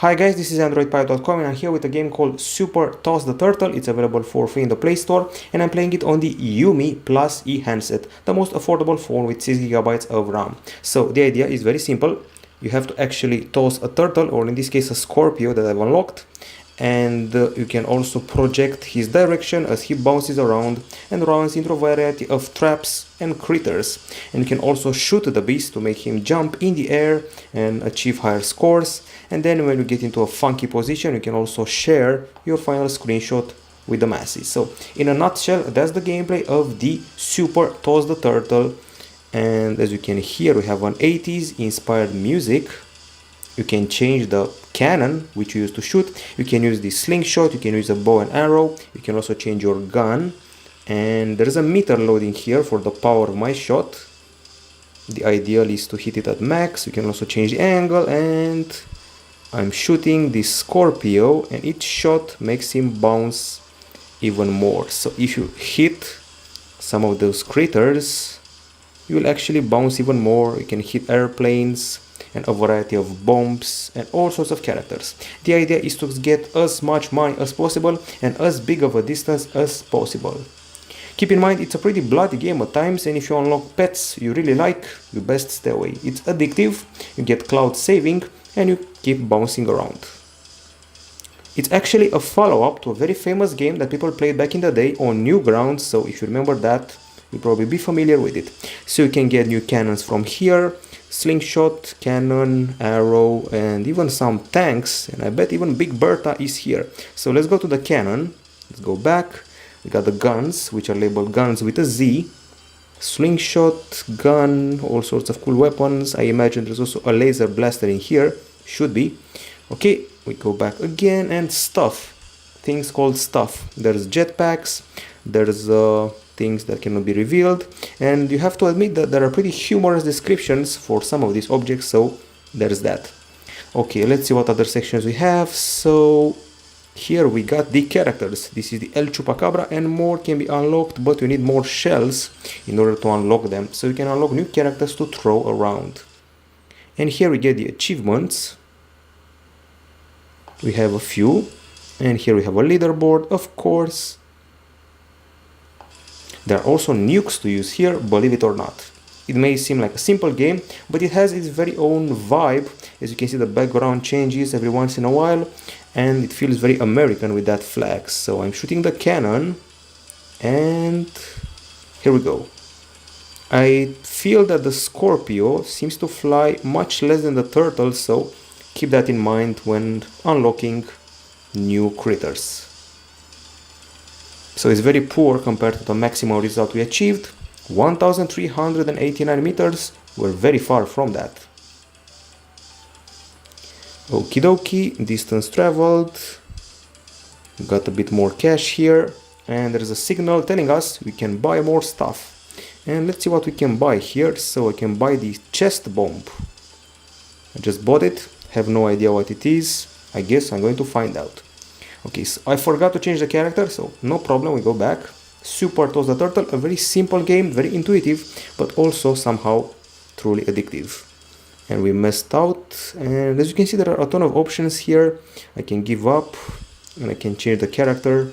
Hi guys, this is Androidpipe.com and I'm here with a game called Super Toss the Turtle. It's available for free in the Play Store and I'm playing it on the UMi Plus E handset, the most affordable phone with 6GB of RAM. So the idea is very simple. You have to actually toss a turtle, or in this case a scorpio that I've unlocked, and you can also project his direction as he bounces around and runs into a variety of traps and critters. And you can also shoot the beast to make him jump in the air and achieve higher scores. And then when you get into a funky position, you can also share your final screenshot with the masses. So in a nutshell, that's the gameplay of the Super Toss the Turtle. And as you can hear, we have an 80s inspired music. You can change the cannon which you use to shoot. You can use the slingshot, you can use a bow and arrow. You can also change your gun. And there is a meter loading here for the power of my shot. The ideal is to hit it at max. You can also change the angle, and I'm shooting the scorpio and each shot makes him bounce even more. So if you hit some of those critters, you will actually bounce even more. You can hit airplanes and a variety of bombs and all sorts of characters. The idea is to get as much money as possible and as big of a distance as possible. Keep in mind, it's a pretty bloody game at times, and if you unlock pets you really like, you best stay away. It's addictive, you get cloud saving, and you keep bouncing around. It's actually a follow-up to a very famous game that people played back in the day on Newgrounds, so if you remember that, you'll probably be familiar with it. So you can get new cannons from here, slingshot, cannon, arrow, and even some tanks, and I bet even Big Bertha is here. So let's go to the cannon, let's go back. We got the guns, which are labeled guns with a Z. Slingshot, gun, all sorts of cool weapons. I imagine there's also a laser blaster in here, should be. Okay, we go back again, and stuff, things called stuff. There's jetpacks, there's things that cannot be revealed, and you have to admit that there are pretty humorous descriptions for some of these objects, so there's that. Okay, let's see what other sections we have. So here we got the characters. This is the El Chupacabra, and more can be unlocked, but you need more shells in order to unlock them. So you can unlock new characters to throw around. And here we get the achievements. We have a few. And here we have a leaderboard, of course. There are also nukes to use here, believe it or not. It may seem like a simple game, but it has its very own vibe. As you can see, the background changes every once in a while, and it feels very American with that flag. So I'm shooting the cannon, and here we go. I feel that the scorpio seems to fly much less than the turtle, so keep that in mind when unlocking new critters. So it's very poor compared to the maximum result we achieved. 1389 meters, we're very far from that. Okie dokie, distance traveled. Got a bit more cash here, and there's a signal telling us we can buy more stuff. And let's see what we can buy here. So I can buy the chest bomb. I just bought it, have no idea what it is. I guess I'm going to find out. Okay, so I forgot to change the character, so no problem, we go back. Super Toss the Turtle, a very simple game, very intuitive, but also somehow truly addictive. And we messed out, and as you can see, there are a ton of options here. I can give up, and I can change the character.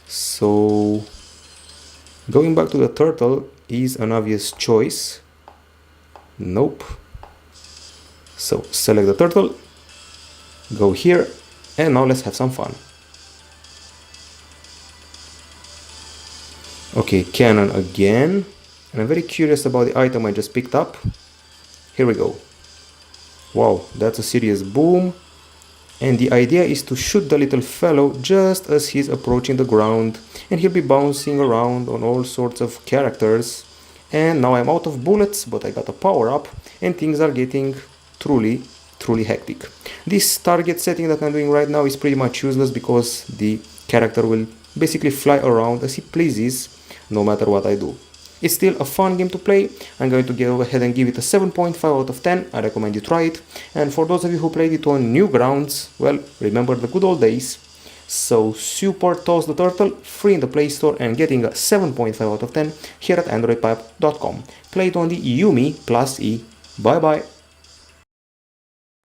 So going back to the turtle is an obvious choice. Nope. So select the turtle, go here, and now let's have some fun. Okay, cannon again, and I'm very curious about the item I just picked up. Here we go. Wow, that's a serious boom. And the idea is to shoot the little fellow just as he's approaching the ground, and he'll be bouncing around on all sorts of characters. And now I'm out of bullets, but I got a power up, and things are getting truly hectic. This target setting that I'm doing right now is pretty much useless because the character will basically fly around as he pleases no matter what I do. It's still a fun game to play. I'm going to go ahead and give it a 7.5 out of 10. I recommend you try it. And for those of you who played it on Newgrounds, well, remember the good old days. So Super Toss the Turtle, free in the Play Store and getting a 7.5 out of 10 here at Androidpipe.com. Play it on the UMi Plus E. Bye bye.